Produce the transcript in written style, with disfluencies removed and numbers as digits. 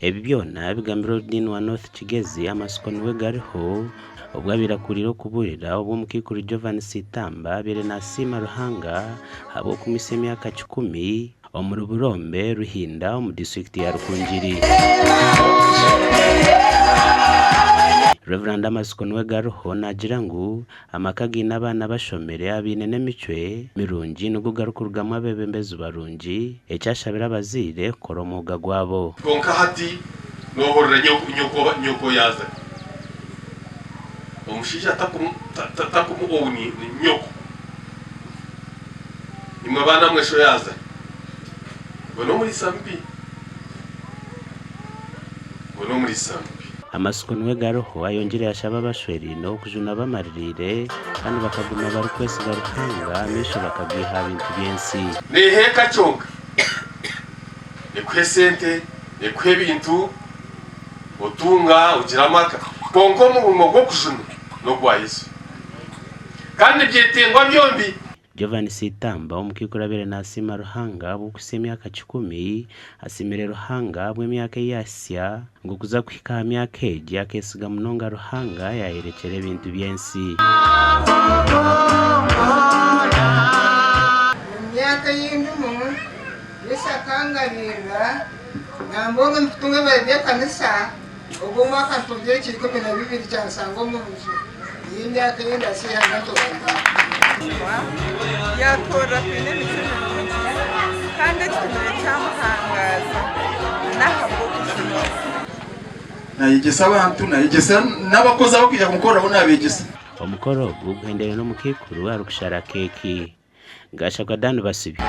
ebi byona bigambiro dini wa North Kigezi amasiko niwe gariho ubwo abirakuriro kuburira ubwo mukikuru Jovan Sitamba bere na Sima Ruhanga habo kumise myaka 10 omuri Burombe Ruhinda mu district ya Rukungiri. Reverend amasiko niwe garuho nagira ngo amakagi n'abana bashomere abine n'emicwe mirungi no kugarukurwamo abebembezi barungi ecyashabira bazire koromuga gwabo konka hati nohorera nyoko yaza omushisha takumu oni nyoko imwe bana mwesho yaza bono muri sambi amasiko niwe garuho ayongere yashaba bashweri no kujuna bamarire kandi bakaguma bari kwese baruhanga misho bakagwiha bintu byensi neheka cyonga ekwesente ekwebintu otunga ugiramaka konko mu mugo kujuna no kwa Yesu kandi byetengwa byombi. Jovan Sitamba omukikura bere na Sima Ruhanga bukuse myaka 10 asimire Ruhanga bwe myaka yasya ngo kuza kwika myaka eje akesiga munonga Ruhanga yayerekere bintu byensi myaka y'indumu yesakangabira ngambonga mfutunga bebe kanisa ubwo mwaka tujye kiriko 2022 cyansango mu nzu y'imyaka y'indasi y'anatoka yakora pinini kandi cy'amahangaza n'ahabwo nayigesa abantu nayigesa n'abakozi abo kujya kumukora bo nabigesa omukoro guhendere no mukikuru arukushara keki gasha kwa danu basibi.